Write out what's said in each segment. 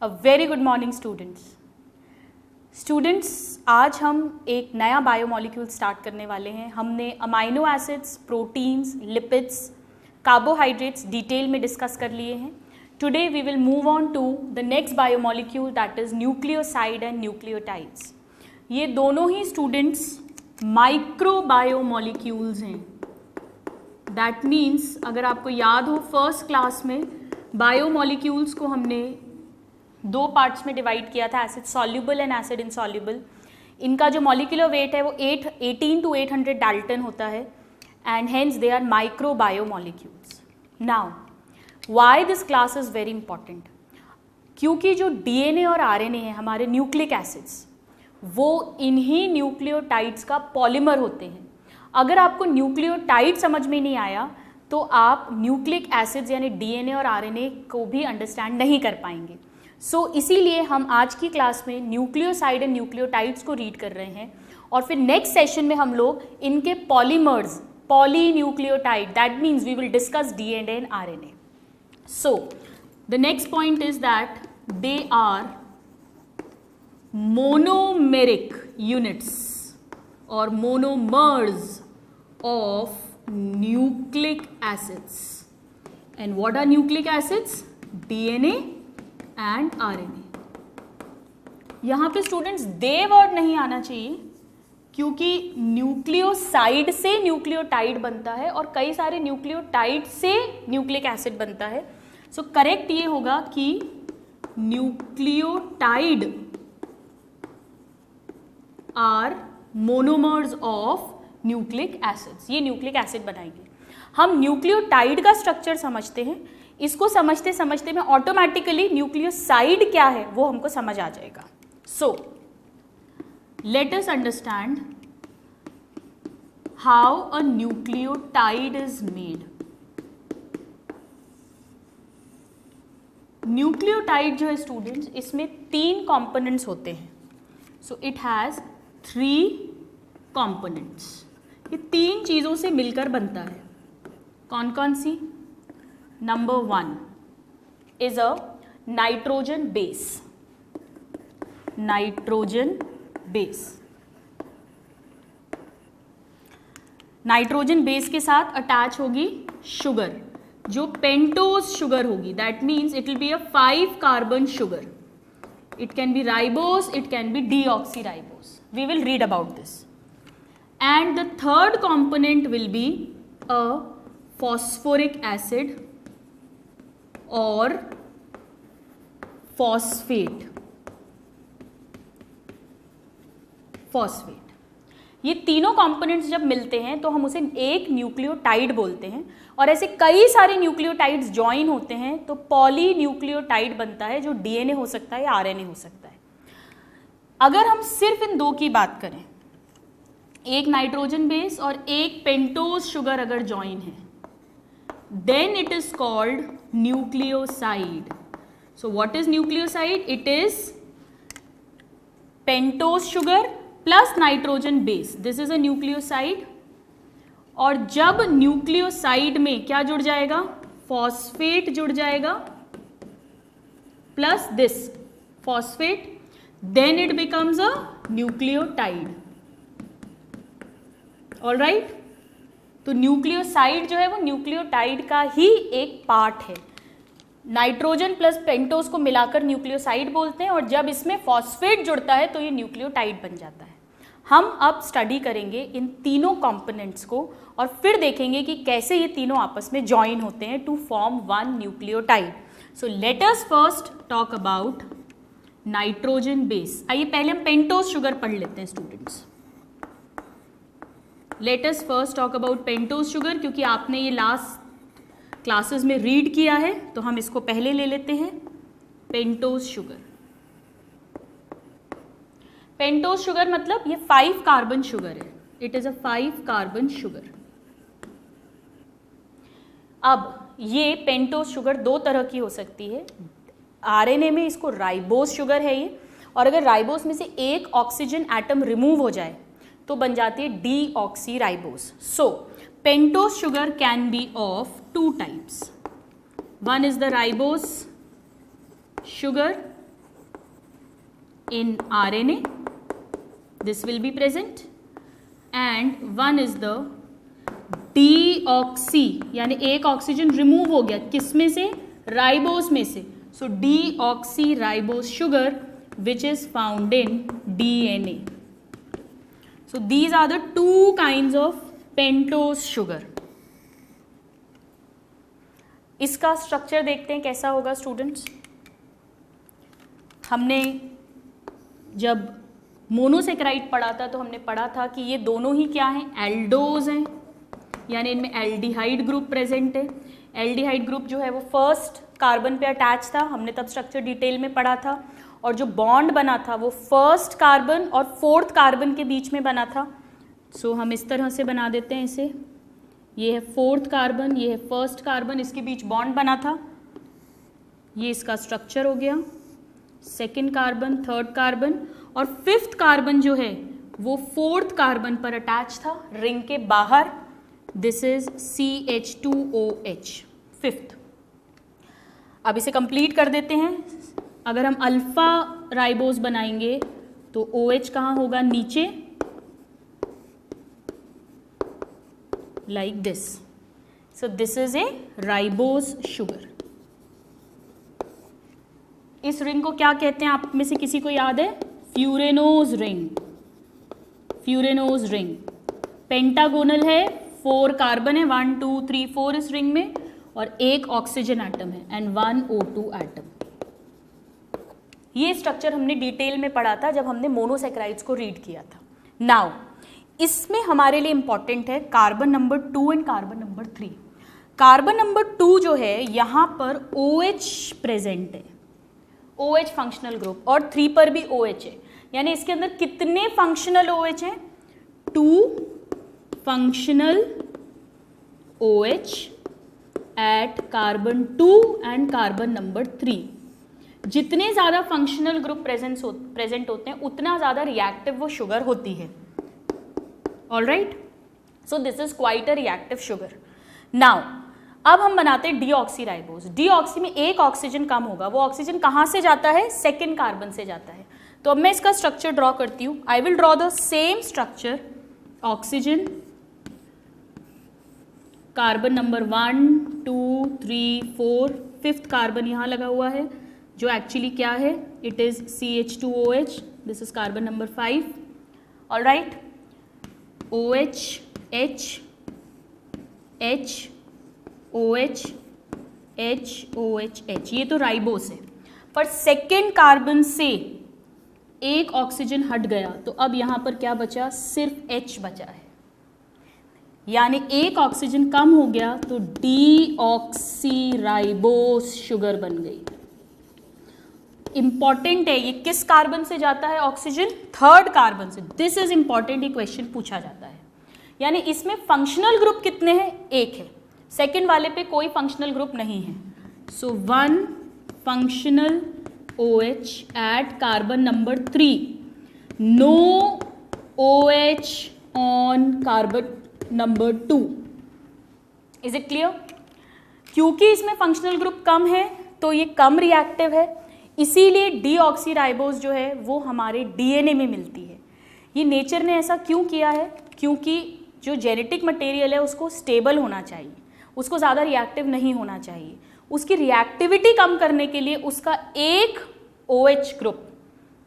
A very good morning students, आज हम एक नया बायोमॉलिक्यूल स्टार्ट करने वाले हैं। हमने amino acids, proteins, lipids, carbohydrates detail में डिस्कस कर लिए हैं। Today we will move on to the next biomolecule, that is nucleoside and nucleotides. ये दोनों ही स्टूडेंट्स माइक्रो बायोमॉलिक्यूल्स हैं। दैट मीन्स अगर आपको याद हो फर्स्ट क्लास में बायोमॉलिक्यूल्स को हमने दो पार्ट्स में डिवाइड किया था, acid soluble and acid insoluble. इनका जो मॉलिक्यूलर वेट है वो 18 to 800 डाल्टन होता है and hence they are micro biomolecules. Now why this class is very important, क्योंकि जो डीएनए और आरएनए है हमारे न्यूक्लिक एसिड्स, वो इन्हीं न्यूक्लियोटाइड्स का पॉलीमर होते हैं। अगर आपको न्यूक्लियोटाइड समझ में नहीं आया तो आप न्यूक्लिक एसिड्स यानी डीएनए और आरएनए को भी अंडरस्टैंड नहीं कर पाएंगे। इसीलिए हम आज की क्लास में न्यूक्लियोसाइड एंड न्यूक्लियोटाइड्स को रीड कर रहे हैं और फिर नेक्स्ट सेशन में हम लोग इनके polymers, polynucleotide, that means we will discuss DNA and RNA. So the next point is that they are monomeric units or monomers of nucleic acids. And what are nucleic acids? DNA and RNA. यहाँ पे students they word नहीं आना चाहिए, क्योंकि nucleoside से nucleotide बनता है और कई सारे न्यूक्लियोटाइड से न्यूक्लिक एसिड बनता है। सो करेक्ट ये होगा कि nucleotide are monomers of nucleic acids. ये न्यूक्लिक एसिड बनाएंगे। हम न्यूक्लियोटाइड का स्ट्रक्चर समझते हैं, इसको समझते समझते में ऑटोमेटिकली न्यूक्लियोसाइड क्या है वो हमको समझ आ जाएगा। So let us understand how a nucleotide is made. Nucleotide जो है स्टूडेंट्स, इसमें 3 कंपोनेंट्स होते हैं। So it has 3 components. ये 3 चीज़ों से मिलकर बनता है। कौन कौन सी? Number 1 is a nitrogen base. Nitrogen base, nitrogen base के साथ अटैच होगी शुगर, जो पेंटोज शुगर होगी। That means it will be a 5 carbon sugar. It can be ribose, it can be deoxyribose. We will read about this. And the third component will be a phosphoric acid or phosphate. ये तीनों components जब मिलते हैं तो हम उसे एक nucleotide बोलते हैं, और ऐसे कई सारे न्यूक्लियोटाइड्स ज्वाइन होते हैं तो पॉलीन्यूक्लियोटाइड बनता है, जो डीएनए हो सकता है या आरएनए हो सकता है। अगर हम सिर्फ इन 2 की बात करें, एक नाइट्रोजन बेस और एक पेंटोज शुगर अगर ज्वाइन है, then it is called nucleoside. So what is nucleoside? It is pentose sugar plus nitrogen base, this is a nucleoside. और जब न्यूक्लियोसाइड में क्या जुड़ जाएगा? फॉस्फेट जुड़ जाएगा plus this phosphate, then it becomes a nucleotide. Alright, तो nucleoside जो है वो न्यूक्लियोटाइड का ही एक पार्ट है। नाइट्रोजन प्लस पेंटोज को मिलाकर न्यूक्लियोसाइड बोलते हैं, और जब इसमें फॉस्फेट जुड़ता है तो ये न्यूक्लियोटाइड बन जाता है। हम अब स्टडी करेंगे इन तीनों कंपोनेंट्स को और फिर देखेंगे कि कैसे ये तीनों आपस में ज्वाइन होते हैं to form 1 nucleotide. So let us first talk about nitrogen base. आइए पहले हम पेंटोज शुगर पढ़ लेते हैं students. Let us first talk about pentose sugar, क्योंकि आपने ये लास्ट क्लासेस में रीड किया है तो हम इसको पहले ले लेते हैं। पेंटोज शुगर, पेंटोज शुगर मतलब ये 5 कार्बन शुगर है। It is a 5 carbon sugar. अब ये पेंटोज शुगर 2 तरह की हो सकती है। आरएनए में इसको राइबोज शुगर है ये, और अगर राइबोज में से एक ऑक्सीजन एटम रिमूव हो जाए तो बन जाती है deoxyribose. So pentose sugar can be of 2 types. One is the ribose sugar in RNA, this will be present, and one is the deoxy, यानी एक ऑक्सीजन रिमूव हो गया, किस में से, राइबोस में से, so deoxyribose sugar which is found in DNA. So these are the two kinds of pentose sugar. इसका स्ट्रक्चर देखते हैं कैसा होगा स्टूडेंट्स। हमने जब मोनोसेक्राइड पढ़ा था तो हमने पढ़ा था कि ये दोनों ही क्या हैं, एल्डोज हैं, यानी इनमें एल्डिहाइड ग्रुप प्रेजेंट है। एल्डिहाइड ग्रुप जो है वो फर्स्ट कार्बन पे अटैच था, हमने तब स्ट्रक्चर डिटेल में पढ़ा था, और जो बॉन्ड बना था वो फर्स्ट कार्बन और फोर्थ कार्बन के बीच में बना था। सो हम इस तरह से बना देते हैं इसे, ये है फोर्थ कार्बन, ये है फर्स्ट कार्बन, इसके बीच बॉन्ड बना था, ये इसका स्ट्रक्चर हो गया, सेकेंड कार्बन, थर्ड कार्बन, और फिफ्थ कार्बन जो है वो फोर्थ कार्बन पर अटैच था रिंग के बाहर, दिस इज CH2OH, फिफ्थ। अब इसे कंप्लीट कर देते हैं। अगर हम अल्फा राइबोस बनाएंगे तो OH कहाँ होगा, नीचे, like this. So this is a ribose sugar. इस रिंग को क्या कहते हैं, आप में से किसी को याद है, फ्यूरेनोज रिंग। फ्यूरेनोज रिंग पेंटागोनल है, 4 कार्बन है, 1 2 3 4 इस रिंग में, और एक ऑक्सीजन एटम है एंड 1 O2 एटम। ये स्ट्रक्चर हमने डिटेल में पढ़ा था जब हमने मोनोसेक्राइड्स को रीड किया था। नाउ इसमें हमारे लिए इंपॉर्टेंट है carbon number 2 and carbon number 3। Carbon number 2 जो है यहाँ पर OH प्रेजेंट है, OH फंक्शनल ग्रुप, और 3 पर भी OH है, यानी इसके अंदर कितने फंक्शनल OH हैं, 2 functional OH at carbon 2 and carbon number 3। जितने ज़्यादा फंक्शनल ग्रुप प्रेजेंट होते हैं उतना ज़्यादा रिएक्टिव वो शुगर होती है। All right, so this is quite a reactive sugar. Now अब हम बनाते हैं डीऑक्सीराइबोस। डीऑक्सी में एक ऑक्सीजन कम होगा, वो ऑक्सीजन कहाँ से जाता है, सेकेंड कार्बन से जाता है। तो अब मैं इसका स्ट्रक्चर ड्रॉ करती हूँ। I will draw the same structure, oxygen, carbon number 1 2 3 4, fifth carbon यहाँ लगा हुआ है जो एक्चुअली क्या है, it is CH2OH, this is carbon number 5। All right, OH H H OH H OH H, ये तो राइबोस है, पर सेकेंड कार्बन से एक ऑक्सीजन हट गया तो अब यहाँ पर क्या बचा, सिर्फ H बचा है, यानी एक ऑक्सीजन कम हो गया तो डीऑक्सीराइबोस शुगर बन गई। इंपॉर्टेंट है, ये किस कार्बन से जाता है ऑक्सीजन, थर्ड कार्बन से। दिस इज इंपॉर्टेंट, ये क्वेश्चन पूछा जाता है। यानी इसमें फंक्शनल ग्रुप कितने हैं, एक है, सेकेंड वाले पे कोई फंक्शनल ग्रुप नहीं है। So 1 functional OH at carbon number 3, no OH on carbon number 2। Is it clear? क्योंकि इसमें फंक्शनल ग्रुप कम है तो ये कम रिएक्टिव है, इसीलिए डीऑक्सीराइबोस जो है वो हमारे DNA में मिलती है। ये नेचर ने ऐसा क्यों किया है, क्योंकि जो जेनेटिक मटेरियल है उसको स्टेबल होना चाहिए, उसको ज़्यादा रिएक्टिव नहीं होना चाहिए। उसकी रिएक्टिविटी कम करने के लिए उसका एक OH ग्रुप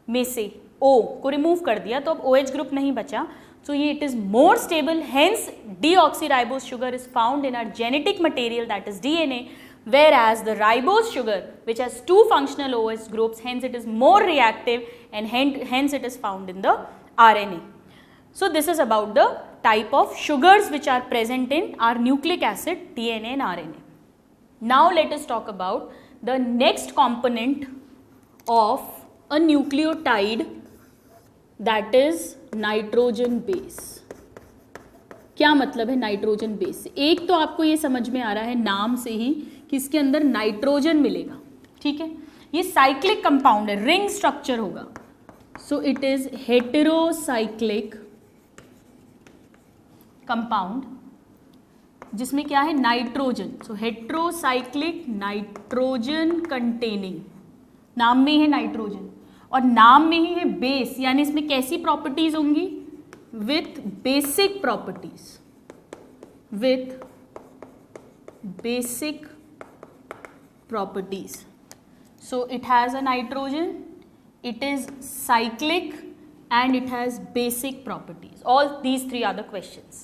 में से O को रिमूव कर दिया तो अब OH ग्रुप नहीं बचा, so it is more stable, hence deoxyribose sugar is found in our genetic material, that is DNA, whereas the ribose sugar which has 2 functional OH groups, hence it is more reactive and hence it is found in the RNA. So this is about the type of sugars which are present in our nucleic acid, DNA and RNA. Now let us talk about the next component of a nucleotide, that is nitrogen base. क्या मतलब है nitrogen base से? एक तो आपको ये समझ में आ रहा है नाम से ही कि इसके अंदर नाइट्रोजन मिलेगा, ठीक है। ये साइक्लिक कंपाउंड है, रिंग स्ट्रक्चर होगा, so it is heterocyclic compound जिसमें क्या है, नाइट्रोजन। सो हेटेरोसाइक्लिक नाइट्रोजन कंटेनिंग, नाम में ही है नाइट्रोजन। और नाम में ही है बेस, यानी इसमें कैसी प्रॉपर्टीज होंगी? With basic properties, with basic properties. So it has a nitrogen, it is cyclic and it has basic properties. All these three are the questions.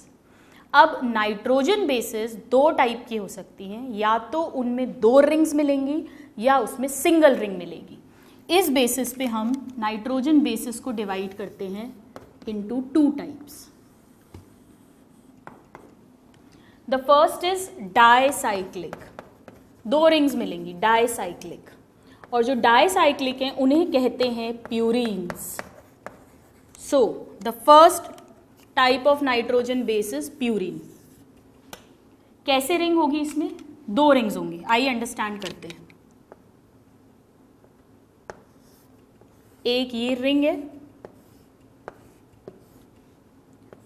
अब नाइट्रोजन बेसिस दो टाइप की हो सकती हैं, या तो उनमें दो रिंग्स मिलेंगी या उसमें सिंगल रिंग मिलेगी। इस बेसिस पे हम नाइट्रोजन बेसिस को डिवाइड करते हैं into two types. The first is dicyclic, दो रिंग्स मिलेंगी, डाइसाइक्लिक, और जो डाइसाइक्लिक हैं उन्हें कहते हैं purines. So the first type of nitrogen base is purine. कैसे रिंग होगी? इसमें दो रिंग्स होंगी, आइए अंडरस्टैंड करते हैं। एक ये रिंग है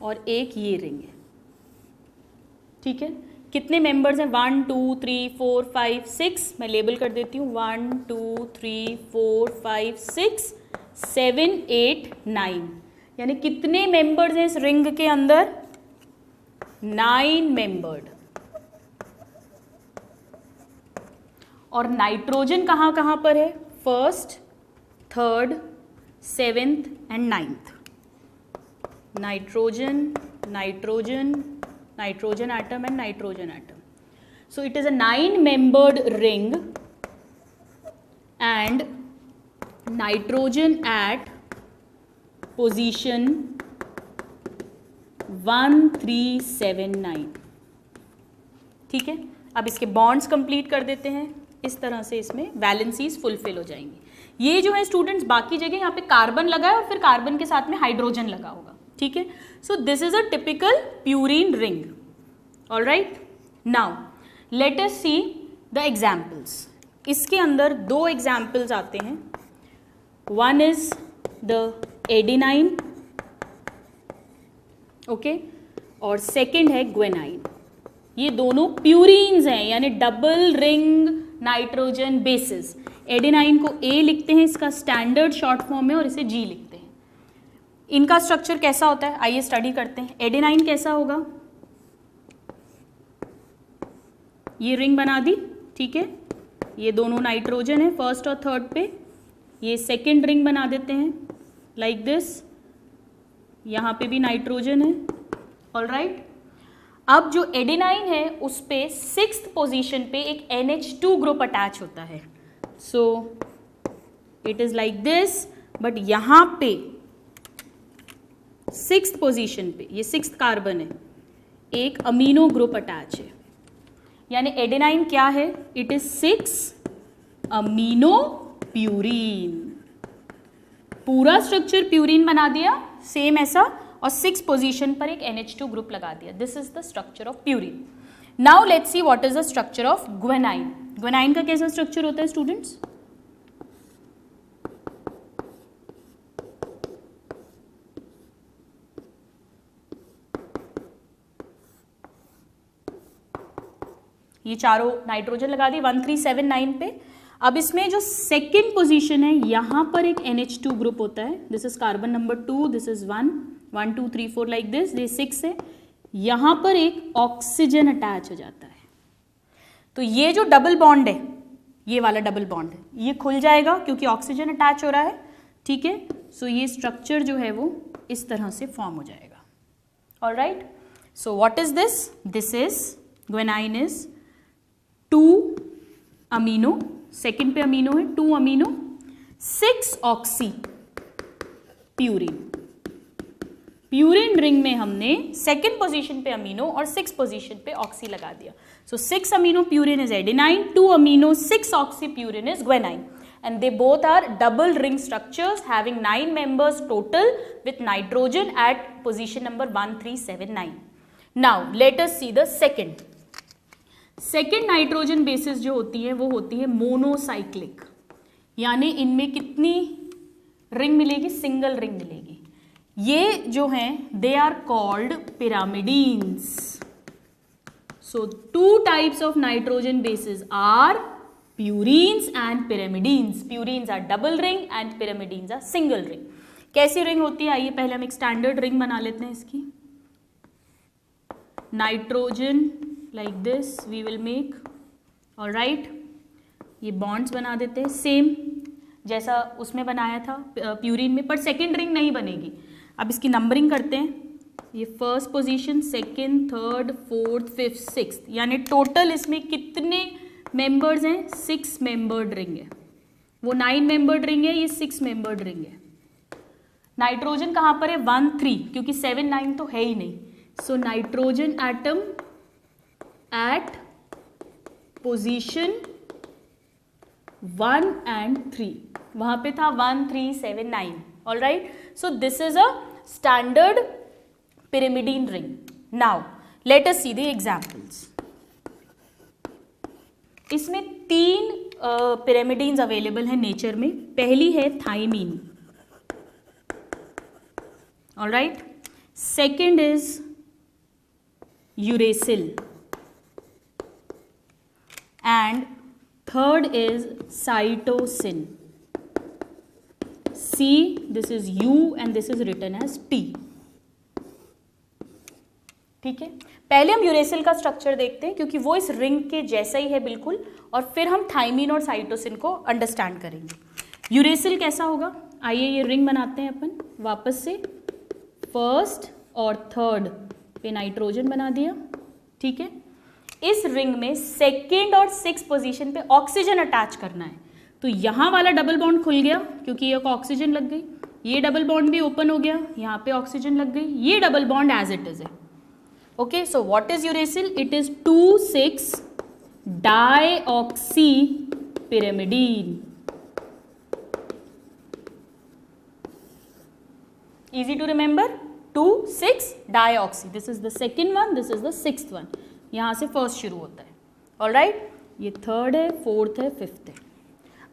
और एक ये रिंग है, ठीक है। कितने मेंबर्स हैं? 1 2 3 4 5 6, मैं लेबल कर देती हूँ। 1 2 3 4 5 6 7 8 9, यानी कितने मेंबर्स हैं इस रिंग के अंदर? 9 मेंबर्ड। और नाइट्रोजन कहाँ कहाँ पर है? First, third, seventh and ninth. Nitrogen, nitrogen, nitrogen atom and nitrogen atom. So it is a 9-membered ring and nitrogen at position 1 3 7 9, ठीक है। अब इसके बॉन्ड्स कंप्लीट कर देते हैं, इस तरह से इसमें वैलेंसीज फुलफिल हो जाएंगी। ये जो है स्टूडेंट्स, बाकी जगह यहाँ पे कार्बन लगा है और फिर कार्बन के साथ में हाइड्रोजन लगा होगा, ठीक है। सो this is a typical purine ring. Alright, now let us see the examples. इसके अंदर दो एग्जाम्पल्स आते हैं। One is the adenine, okay, और सेकेंड है ग्वेनाइन। ये दोनों प्यूरीन्स हैं, यानी double ring nitrogen bases. Adenine को ए लिखते हैं, इसका स्टैंडर्ड शॉर्ट फॉर्म में, और इसे जी लिखते हैं। इनका स्ट्रक्चर कैसा होता है, आइए स्टडी करते हैं। एडेनाइन कैसा होगा? ये रिंग बना दी, ठीक है। ये दोनों नाइट्रोजन है फर्स्ट और थर्ड पे। ये सेकंड रिंग बना देते हैं लाइक दिस। यहाँ पे भी नाइट्रोजन है, ऑलराइट। अब जो एडेनाइन है उस पे 6th पोजीशन पे एक NH2 ग्रुप अटैच होता है। So it is like this, but यहाँ पे 6th पोजीशन पे, ये 6th कार्बन है, एक अमीनो ग्रुप अटैच है। यानी एडेनाइन क्या है? It is 6 amino purine. पूरा स्ट्रक्चर प्यूरीन बना दिया सेम ऐसा, और 6th पोजीशन पर एक NH2 ग्रुप लगा दिया। This is the structure of purine. Now let's see what is the structure of guanine. Guanine का कैसा स्ट्रक्चर होता है स्टूडेंट्स? ये चारों नाइट्रोजन लगा दी 1 3 7 9 पे। अब इसमें जो सेकेंड पोजीशन है, यहां पर एक NH2 ग्रुप होता है। This is carbon number 2, this is 1 1 2 3 4 like this. ये 6 है, यहां पर एक ऑक्सीजन अटैच हो जाता है। तो ये जो डबल बॉन्ड है, ये वाला डबल बॉन्ड है, ये खुल जाएगा क्योंकि ऑक्सीजन अटैच हो रहा है, ठीक है। सो ये स्ट्रक्चर जो है वो इस तरह से फॉर्म हो जाएगा। Alright, so what is this? This is guanine is 2 amino, second पे अमीनो है 2 amino 6 oxy purine. Purine ring में हमने सेकेंड पोजीशन पे अमीनो और 6th पोजीशन पे ऑक्सी लगा दिया। सो 6 amino purine is adenine, 2 amino 6 oxy purine is guanine, and they both are double ring structures having 9 members total with nitrogen at position number 1 3 7 9. Now let us see the second. Second nitrogen bases जो होती है वो होती है monocyclic, यानी इनमें कितनी ring मिलेगी? सिंगल रिंग मिलेगी। ये जो हैं they are called pyrimidines. So 2 types of nitrogen bases are purines and pyrimidines. Purines are double ring and pyrimidines are single ring. कैसी रिंग होती है? आइए पहले हम एक स्टैंडर्ड रिंग बना लेते हैं इसकी. Nitrogen like this we will make. Alright, ये बॉन्ड्स बना देते हैं सेम जैसा उसमें बनाया था प्यूरिन में, पर सेकेंड रिंग नहीं बनेगी. अब इसकी नंबरिंग करते हैं. ये first position, second, third, fourth, fifth, sixth, यानी टोटल इसमें कितने मेंबर्स हैं? 6 मेंबर्ड रिंग है. वो 9 मेंबर्ड रिंग है, ये 6 मेंबर्ड रिंग है. नाइट्रोजन कहाँ पर है? 1, 3, क्योंकि 7, 9 तो है ही नहीं. So nitrogen atom at position 1 and 3, वहां पे था 1, 3, 7, 9. All right, so this is a standard pyrimidine ring. Now let us see the examples. इसमें 3 pyrimidines अवेलेबल है नेचर में. पहली है thymine. All right, second is uracil and third is cytosine. C, this is U and this is written as T. ठीक है, पहले हम uracil का स्ट्रक्चर देखते हैं क्योंकि वो इस रिंग के जैसा ही है बिल्कुल, और फिर हम थाइमीन और साइटोसिन को अंडरस्टैंड करेंगे. यूरेसिल कैसा होगा? आइए ये रिंग बनाते हैं अपन वापस से. फर्स्ट और थर्ड पे नाइट्रोजन बना दिया. ठीक है, इस रिंग में सेकेंड और 6 पोजीशन पे ऑक्सीजन अटैच करना है. तो यहाँ वाला डबल बॉन्ड खुल गया क्योंकि ये ऑक्सीजन लग गई. ये डबल बॉन्ड भी ओपन हो गया, यहाँ पे ऑक्सीजन लग गई. ये double bond as it is है. Okay, so what is uracil? It is 2,6-dioxypyrimidine. Easy to remember? 2,6-dioxy. This is the second one, this is the 6th one. यहाँ से फर्स्ट शुरू होता है. All right? ये थर्ड है, fourth है, fifth है.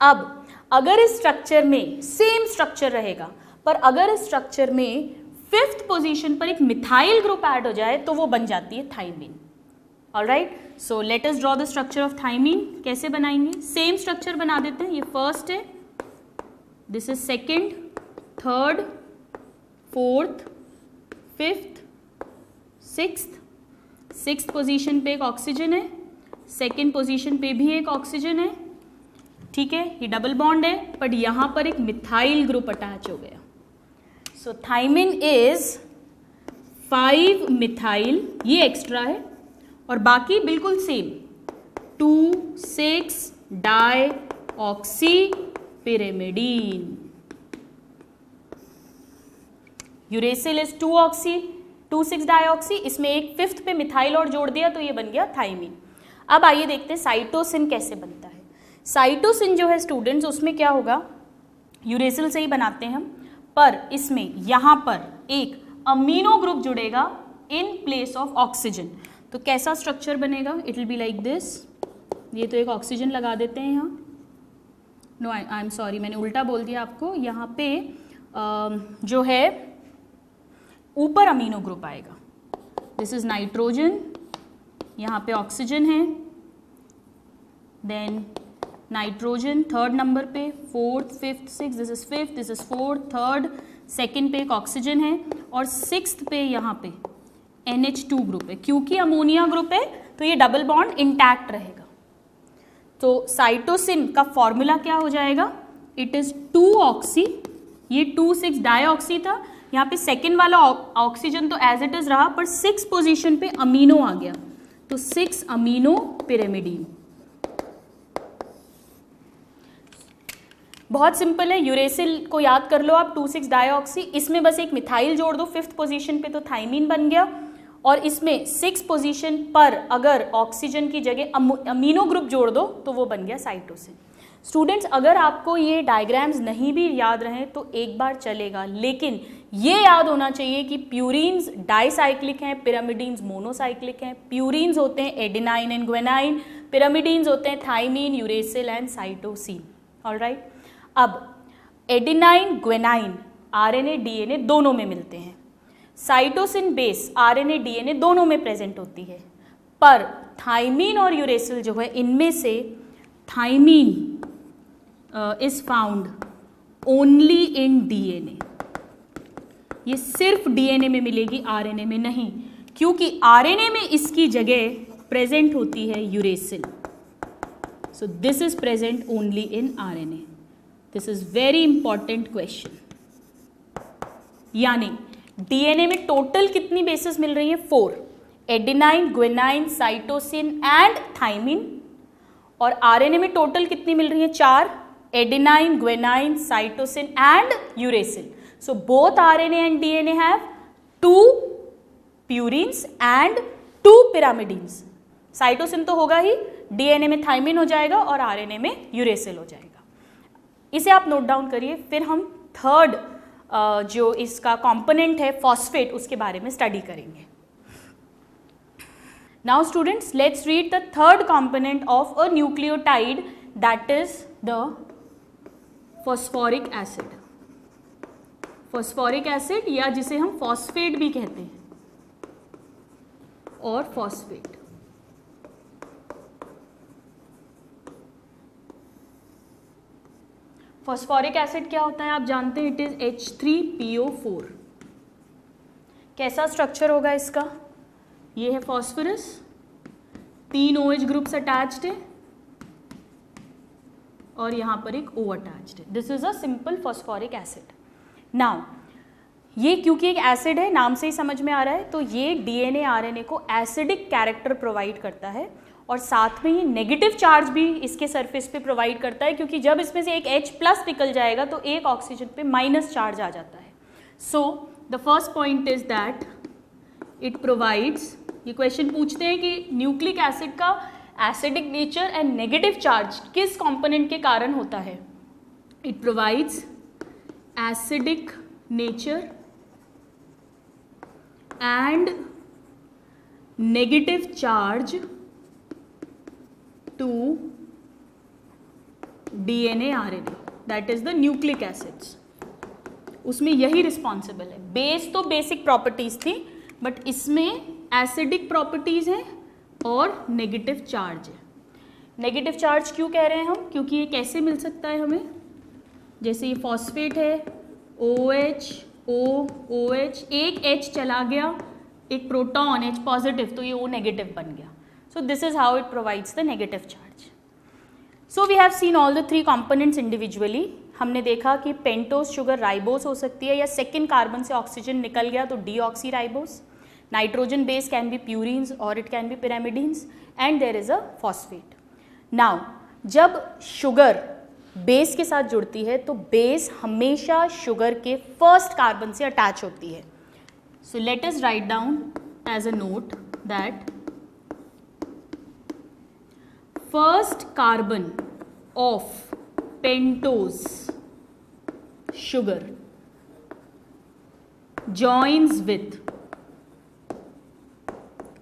अब अगर इस स्ट्रक्चर में सेम स्ट्रक्चर रहेगा, पर अगर इस स्ट्रक्चर में 5th पोजीशन पर एक मिथाइल ग्रुप ऐड हो जाए तो वो बन जाती है thymine. Alright, so let us draw the structure of thymine. कैसे बनाएंगे? सेम स्ट्रक्चर बना देते हैं. ये फर्स्ट है, this is second, third, fourth, fifth, sixth. 6th position पे एक ऑक्सीजन है, सेकेंड पोजीशन पे भी एक ऑक्सीजन है. ठीक है, ये डबल बॉन्ड है, बट यहाँ पर एक मिथाइल ग्रुप अटैच हो गया. So thymine is 5-methyl, ये एक्स्ट्रा है, और बाकी बिल्कुल same 2,6-dioxypyrimidine. Uracil is 2,6-dioxy. इसमें एक 5th पे मिथाइल और जोड़ दिया तो ये बन गया थाइमीन. अब आइए देखते हैं साइटोसिन कैसे बनता है. साइटोसिन जो है स्टूडेंट्स, उसमें क्या होगा? यूरेसिल से ही बनाते हैं हम, पर इसमें यहाँ पर एक अमीनो ग्रुप जुड़ेगा इन प्लेस ऑफ ऑक्सीजन. तो कैसा स्ट्रक्चर बनेगा? It will be like this. ये तो एक ऑक्सीजन लगा देते हैं यहाँ. नो, आई एम सॉरी, मैंने उल्टा बोल दिया आपको. यहाँ पे जो है ऊपर अमीनो ग्रुप आएगा. दिस इज नाइट्रोजन, यहाँ पे ऑक्सीजन है, देन नाइट्रोजन थर्ड नंबर पे, fourth, fifth, six. This is fifth, this is fourth, third, second पे एक ऑक्सीजन है, और 6th पे यहाँ पे NH2 ग्रुप है. क्योंकि अमोनिया ग्रुप है तो ये डबल बॉन्ड इंटैक्ट रहेगा. तो साइटोसिन का फॉर्मूला क्या हो जाएगा? इट इज 2-ऑक्सी. ये 2,6-डाईऑक्सी था, यहाँ पे सेकेंड वाला ऑक्सीजन तो एज इट इज रहा, पर 6 पोजीशन पे अमीनो आ गया, तो 6-अमीनो-पिरिमिडीन. बहुत सिंपल है. यूरेसिल को याद कर लो आप, 2,6-डाईऑक्सी. इसमें बस एक मिथाइल जोड़ दो 5th पोजीशन पे तो थाइमीन बन गया, और इसमें 6 पोजीशन पर अगर ऑक्सीजन की जगह अमीनो ग्रुप जोड़ दो तो वो बन गया साइटोसिन. स्टूडेंट्स, अगर आपको ये डायग्राम्स नहीं भी याद रहें तो एक बार चलेगा, लेकिन ये याद होना चाहिए कि प्यूरीन्स डाइसाइक्लिक हैं, पिरामिडीन्स मोनोसाइक्लिक हैं. प्यूरीन्स होते हैं एडेनाइन एंड ग्वेनाइन, पिरामिडीन्स होते हैं thymine, uracil and cytosine. Alright, अब एडेनाइन, ग्वेनाइन आरएनए डीएनए दोनों में मिलते हैं. साइटोसिन बेस आरएनए डीएनए दोनों में प्रेजेंट होती है, पर थाइमीन और यूरेसिल जो है इनमें से thymine is found only in DNA. ये सिर्फ डीएनए में मिलेगी, आरएनए में नहीं, क्योंकि आरएनए में इसकी जगह प्रेजेंट होती है uracil. So this is present only in RNA. This is very important question. यानी डीएनए में टोटल कितनी बेसेस मिल रही है? 4, adenine, guanine, cytosine and thymine. और आरएनए में टोटल कितनी मिल रही है? 4, adenine, guanine, cytosine and uracil. So both RNA and DNA have 2 purines and 2 pyrimidines. Cytosine तो होगा ही, डीएनए में थाइमिन हो जाएगा और आरएनए में यूरेसिल हो जाएगा। इसे आप नोट डाउन करिए। फिर हम थर्ड जो इसका कंपोनेंट है फॉस्फेट, उसके बारे में स्टडी करेंगे। Now students, let's read the third component of a nucleotide, that is the phosphoric acid. Phosphoric acid, या जिसे हम फॉस्फेट भी कहते हैं, और फॉस्फेट। फॉस्फोरिक एसिड क्या होता है आप जानते हैं, इट इज H3PO4। कैसा स्ट्रक्चर होगा इसका? ये है फॉस्फोरस, 3 OH ग्रुप्स अटैच्ड है और यहां पर एक O अटैच्ड है। This is a simple phosphoric acid. Now ये क्योंकि एक एसिड है, नाम से ही समझ में आ रहा है, तो ये डीएनए आरएनए को एसिडिक कैरेक्टर प्रोवाइड करता है और साथ में ये नेगेटिव चार्ज भी इसके सरफेस पे प्रोवाइड करता है, क्योंकि जब इसमें से एक H+ निकल जाएगा तो एक ऑक्सीजन पे माइनस चार्ज आ जाता है। सो the first point is that it provides, ये क्वेश्चन पूछते हैं कि न्यूक्लिक एसिड का acidic nature and negative charge किस कंपोनेंट के कारण होता है? It provides acidic nature and negative charge to DNA RNA, that is the nucleic acids। उसमें यही रिस्पॉन्सिबल है। बेस तो बेसिक प्रॉपर्टीज थी, बट इसमें एसिडिक प्रॉपर्टीज हैं और नेगेटिव चार्ज है। नेगेटिव चार्ज क्यों कह रहे हैं हम? क्योंकि ये कैसे मिल सकता है हमें? जैसे ये फॉस्फेट है, OH O OH, एक H चला गया, एक प्रोटॉन H पॉजिटिव, तो ये O नेगेटिव बन गया। So this is how it provides the negative charge. So we have seen all the 3 components individually. हमने देखा कि पेंटोज शुगर राइबोस हो सकती है, या सेकेंड कार्बन से ऑक्सीजन निकल गया तो deoxyribose. Nitrogen base can be purines और it can be pyrimidines, and there is a phosphate. Now जब शुगर बेस के साथ जुड़ती है तो बेस हमेशा शुगर के फर्स्ट कार्बन से अटैच होती है। So let us write down as a note that first carbon of pentose sugar joins with,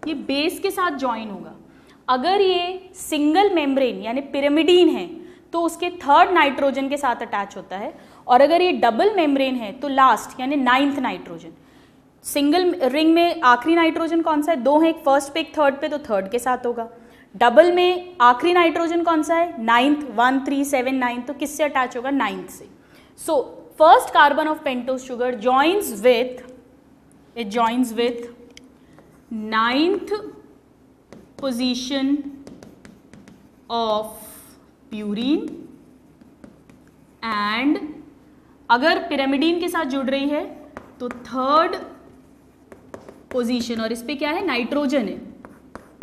ये बेस के साथ ज्वाइन होगा। अगर ये सिंगल मेम्ब्रेन यानी पिरामिडीन है तो उसके थर्ड नाइट्रोजन के साथ अटैच होता है, और अगर ये डबल मेम्ब्रेन है तो लास्ट यानी 9th नाइट्रोजन। सिंगल रिंग में आखिरी नाइट्रोजन कौन सा है? 2 है, एक फर्स्ट पे एक थर्ड पे, तो थर्ड के साथ होगा। डबल में आखिरी नाइट्रोजन कौन सा है? 9th, 1 3 7 9, तो किससे अटैच होगा? 9th से। So first carbon of pentose sugar joins with 9th position of purine, and अगर पिरामिडीन के साथ जुड़ रही है तो 3rd पोजीशन, और इस पे क्या है? नाइट्रोजन है,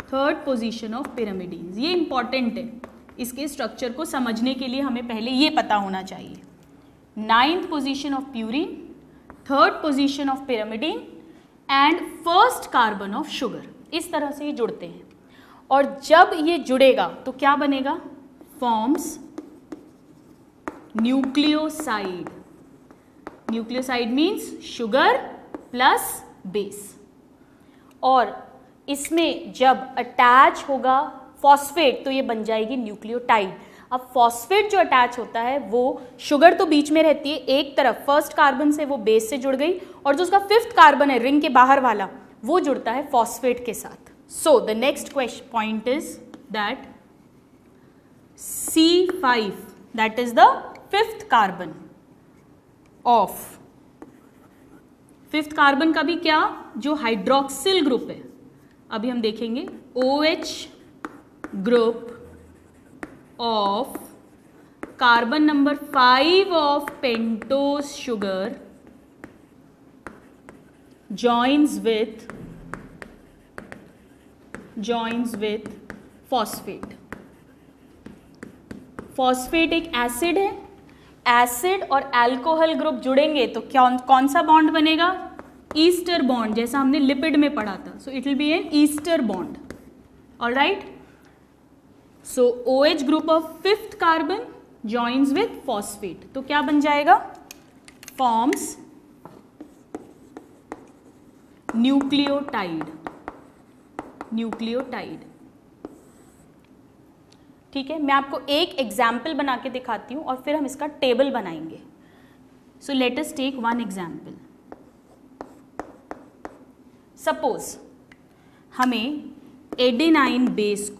3rd पोजीशन ऑफ पिरामिडीन्स। ये इंपॉर्टेंट है, इसके स्ट्रक्चर को समझने के लिए हमें पहले ये पता होना चाहिए। 9th position of purine, 3rd position of pyrimidine and first carbon of sugar. इस तरह से ये जुड़ते हैं, और जब ये जुड़ेगा तो क्या बनेगा? Forms nucleoside. Nucleoside means sugar plus base, और इसमें जब अटैच होगा फॉस्फेट तो ये बन जाएगी न्यूक्लियोटाइड। अब फॉस्फेट जो अटैच होता है वो शुगर तो बीच में रहती है, एक तरफ फर्स्ट कार्बन से वो बेस से जुड़ गई, और जो उसका 5th कार्बन है रिंग के बाहर वाला वो जुड़ता है फॉस्फेट के साथ। सो the next point is that C5, that is the fifth carbon of fifth carbon का भी क्या, जो हाइड्रोक्सिल ग्रुप है, अभी हम देखेंगे OH group of carbon number 5 of pentose sugar joins with phosphate. Phosphate एक एसिड है, एसिड और अल्कोहल ग्रुप जुड़ेंगे तो कौन सा बॉन्ड बनेगा, ईस्टर बॉन्ड, जैसा हमने लिपिड में पढ़ा था. So it will be an ester bond. Alright, so OH group of fifth carbon joins with phosphate, तो क्या बन जाएगा, फॉर्म्स न्यूक्लियोटाइड. ठीक है, मैं आपको एक एग्जाम्पल बना के दिखाती हूँ और फिर हम इसका टेबल बनाएंगे. So let us take one example. Suppose हमें एडेनाइन बेस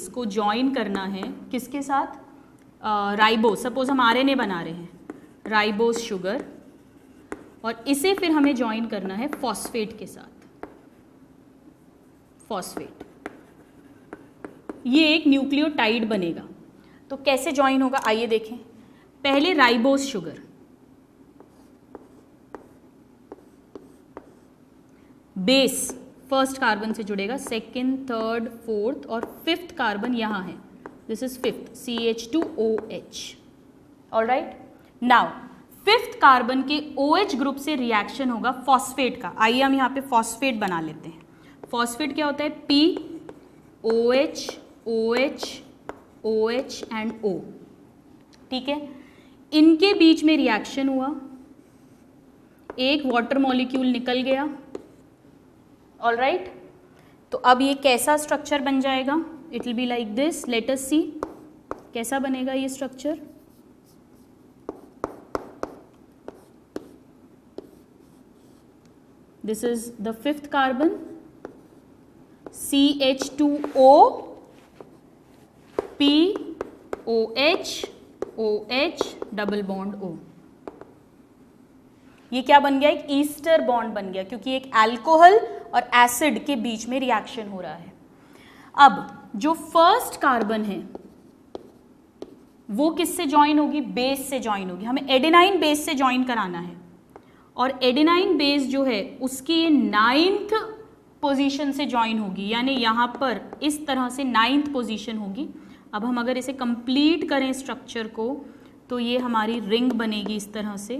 को ज्वाइन करना है किसके साथ, राइबोस. सपोज हम RNA बना रहे हैं, राइबोस शुगर, और इसे फिर हमें ज्वाइन करना है फॉस्फेट के साथ. फॉस्फेट, ये एक न्यूक्लियोटाइड बनेगा. तो कैसे ज्वाइन होगा, आइए देखें. पहले ribose sugar, base first carbon से जुड़ेगा, सेकेंड, थर्ड, फोर्थ और फिफ्थ कार्बन यहाँ है. This is fifth, CH2OH. Alright, now fifth carbon के OH ग्रुप से रिएक्शन होगा फॉस्फेट का. आइए हम यहाँ पे फॉस्फेट बना लेते हैं. फॉस्फेट क्या होता है, P OH OH OH and O. ठीक है, इनके बीच में रिएक्शन हुआ, एक वाटर मॉलिक्यूल निकल गया. ऑलराइट, तो अब ये कैसा स्ट्रक्चर बन जाएगा, it will be like this. Let us see कैसा बनेगा ये structure. This is the fifth carbon, CH2O P OH OH double bond O. ये क्या बन गया, एक ईस्टर बॉन्ड बन गया, क्योंकि एक अल्कोहल और एसिड के बीच में रिएक्शन हो रहा है. अब जो फर्स्ट कार्बन है वो किससे ज्वाइन होगी, बेस से ज्वाइन होगी. हमें एडेनाइन बेस से ज्वाइन कराना है, और एडेनाइन बेस जो है उसकी 9th पोजीशन से ज्वाइन होगी, यानी यहाँ पर इस तरह से 9th पोजीशन होगी. अब हम अगर इसे कंप्लीट करें स्ट्रक्चर को, तो ये हमारी रिंग बनेगी इस तरह से.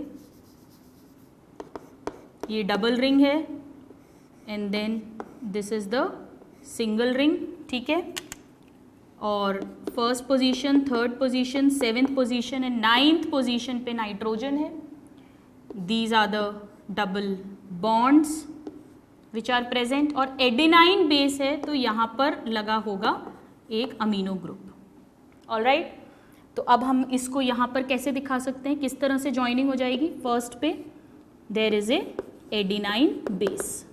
ये डबल रिंग है and then this is the single ring. ठीक है, और first position, third position, 7th position and 9th position पे नाइट्रोजन है. These are the double bonds which are present. और एडेनाइन बेस है तो यहाँ पर लगा होगा एक अमीनो ग्रुप. ऑलराइट, तो अब हम इसको यहाँ पर कैसे दिखा सकते हैं, किस तरह से ज्वाइनिंग हो जाएगी. फर्स्ट पे there is a adenine base.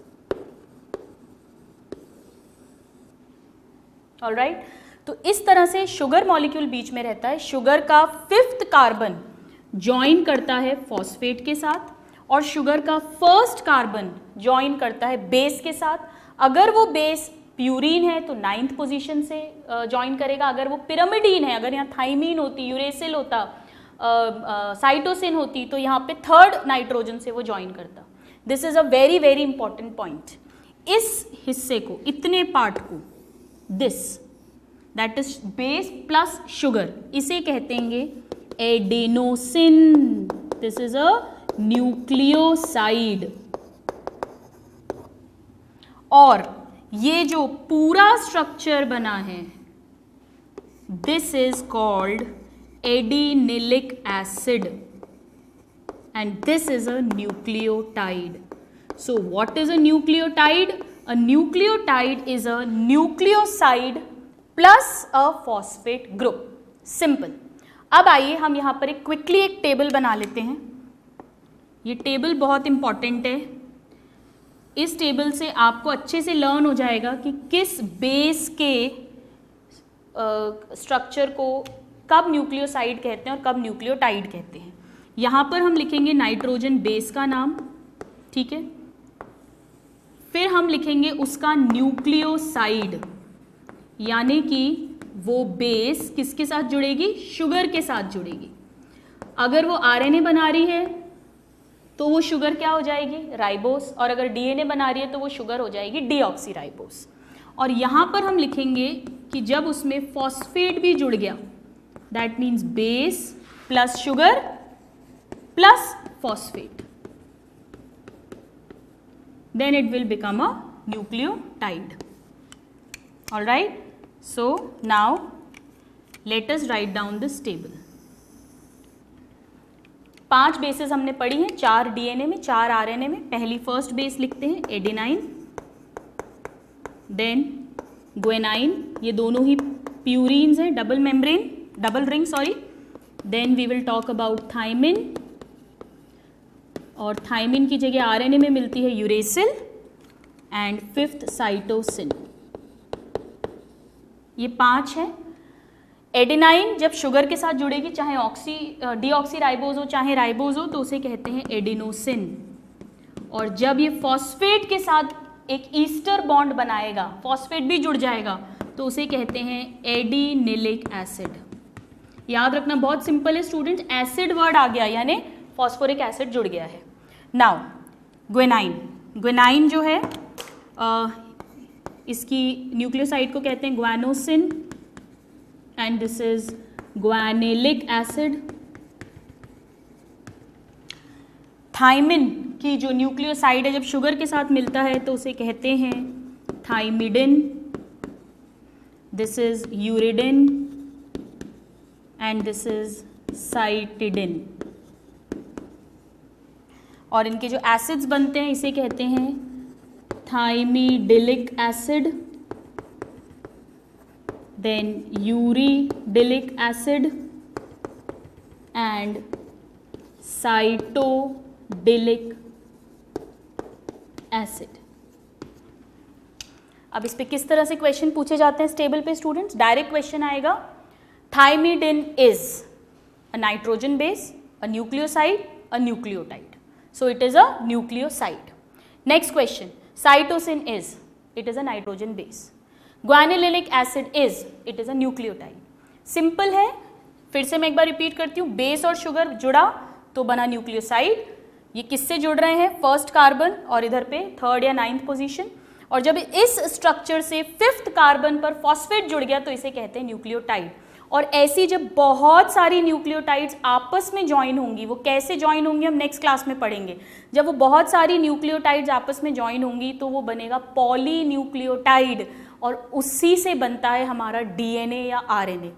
Alright, तो इस तरह से शुगर मॉलिक्यूल बीच में रहता है. शुगर का फिफ्थ कार्बन ज्वाइन करता है फॉस्फेट के साथ, और शुगर का फर्स्ट कार्बन ज्वाइन करता है बेस के साथ. अगर वो बेस प्यूरीन है तो 9th पोजीशन से ज्वाइन करेगा. अगर वो पिरामिडीन है, अगर यहाँ थाइमीन होती, यूरेसिल होता, साइटोसिन होती, तो यहाँ पे थर्ड नाइट्रोजन से वो ज्वाइन करता. This is a very very important point. इस हिस्से को, इतने पार्ट को, this that is base plus sugar, इसे कहते हैं adenosine. This is a nucleoside. और ये जो पूरा स्ट्रक्चर बना है, this is called adenylic acid and this is a nucleotide. So what is a nucleotide? A nucleotide is a nucleoside plus a phosphate group. Simple. अब आइए हम यहाँ पर क्विकली एक टेबल बना लेते हैं. ये टेबल बहुत इंपॉर्टेंट है. इस टेबल से आपको अच्छे से लर्न हो जाएगा कि किस बेस के स्ट्रक्चर को कब न्यूक्लियोसाइड कहते हैं और कब न्यूक्लियोटाइड कहते हैं। यहाँ पर हम लिखेंगे नाइट्रोजन बेस का नाम, ठीक है, फिर हम लिखेंगे उसका न्यूक्लियोसाइड, यानी कि वो बेस किसके साथ जुड़ेगी, शुगर के साथ जुड़ेगी। अगर वो आरएनए बना रही है तो वो शुगर क्या हो जाएगी, राइबोस, और अगर डीएनए बना रही है तो वो शुगर हो जाएगी डीऑक्सीराइबोस। और यहाँ पर हम लिखेंगे कि जब उसमें फॉस्फेट भी जुड़ गया, that means base plus sugar plus phosphate, then it will become a nucleotide. All right, so now let us write down this table. 5 bases हमने पढ़ी हैं, 4 डीएनए में, 4 आरएनए में। पहली फर्स्ट बेस लिखते हैं एडेनाइन, देन ग्वेनाइन, ये दोनों ही प्यूरीन्स हैं, double ring sorry. Then we will talk about thymine, और थाइमिन की जगह आरएनए में मिलती है यूरेसिल, एंड 5th साइटोसिन। ये 5 है। एडेनाइन जब शुगर के साथ जुड़ेगी, चाहे डीऑक्सीराइबोज हो चाहे राइबोज हो, तो उसे कहते हैं एडिनोसिन। और जब ये फॉस्फेट के साथ एक ईस्टर बॉन्ड बनाएगा, फॉस्फेट भी जुड़ जाएगा, तो उसे कहते हैं एडिनिलिक एसिड। याद रखना बहुत सिंपल है स्टूडेंट्स, एसिड वर्ड आ गया यानी फॉस्फोरिक एसिड जुड़ गया है। नाउ ग्वेनाइन जो है इसकी न्यूक्लियोसाइड को कहते हैं guanosine, and this is guanylic acid. Thymine की जो न्यूक्लियोसाइड है, जब शुगर के साथ मिलता है तो उसे कहते हैं thymidine, this is uridine, and this is cytidine. और इनके जो एसिड्स बनते हैं इसे कहते हैं thymidylic acid, then uridylic acid and cytidylic acid. अब इस पे किस तरह से क्वेश्चन पूछे जाते हैं इस टेबल पे स्टूडेंट्स? डायरेक्ट क्वेश्चन आएगा, थाइमिडिन is a nitrogen base, a nucleoside, a nucleotide. So it is a nucleoside. Next question, cytosine is, it is a nitrogen base. Guanylinic acid is, it is a nucleotide. Simple है, फिर से मैं एक बार repeat करती हूँ, base और sugar जुड़ा तो बना न्यूक्लियोसाइड। ये किससे जुड़ रहे हैं? फर्स्ट कार्बन और इधर पे 3rd या 9th पोजीशन। और जब इस स्ट्रक्चर से 5th कार्बन पर फॉस्फेट जुड़ गया तो इसे कहते हैं न्यूक्लियोटाइड। और ऐसी जब बहुत सारी न्यूक्लियोटाइड्स आपस में ज्वाइन होंगी, वो कैसे ज्वाइन होंगी हम नेक्स्ट क्लास में पढ़ेंगे। जब वो बहुत सारी न्यूक्लियोटाइड्स आपस में ज्वाइन होंगी तो वो बनेगा पॉलीन्यूक्लियोटाइड, और उसी से बनता है हमारा डीएनए या आरएनए।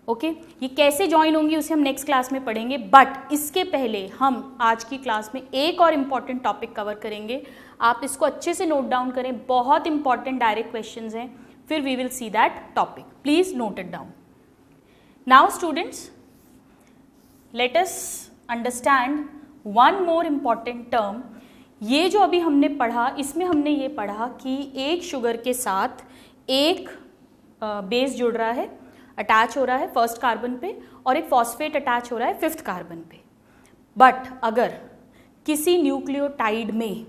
ओके, ये कैसे ज्वाइन होंगी उसे हम नेक्स्ट क्लास में पढ़ेंगे, बट इसके पहले हम आज की क्लास में एक और इम्पॉर्टेंट टॉपिक कवर करेंगे। आप इसको अच्छे से नोट डाउन करें, बहुत इंपॉर्टेंट डायरेक्ट क्वेश्चंस हैं, फिर we will see that topic. Please note it down. Now students, let us understand one more important term. ये जो अभी हमने पढ़ा, इसमें हमने ये पढ़ा कि एक शुगर के साथ एक बेस जुड़ रहा है, अटैच हो रहा है फर्स्ट कार्बन पे, और एक फॉस्फेट अटैच हो रहा है 5th कार्बन पे। बट अगर किसी न्यूक्लियोटाइड में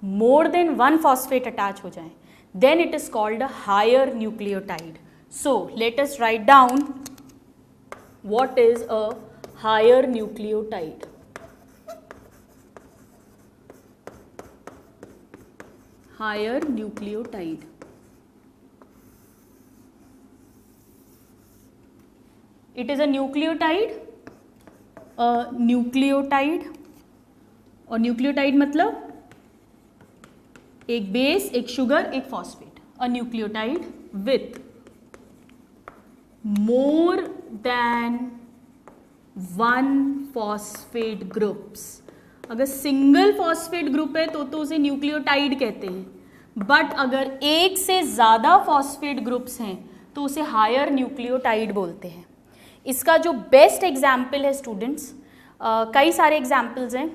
मोर देन 1 फॉस्फेट अटैच हो जाए, then it is called a higher nucleotide. So let us write down what is a higher nucleotide. Higher nucleotide. It is a nucleotide. A nucleotide. और nucleotide मतलब एक base, एक sugar, एक phosphate. A nucleotide with more than 1 phosphate groups. अगर single phosphate group है तो उसे nucleotide कहते हैं, बट अगर एक से ज़्यादा फॉस्फेट ग्रुप्स हैं तो उसे हायर न्यूक्लियोटाइड बोलते हैं। इसका जो बेस्ट एग्जाम्पल है स्टूडेंट्स, कई सारे एग्जाम्पल्स हैं,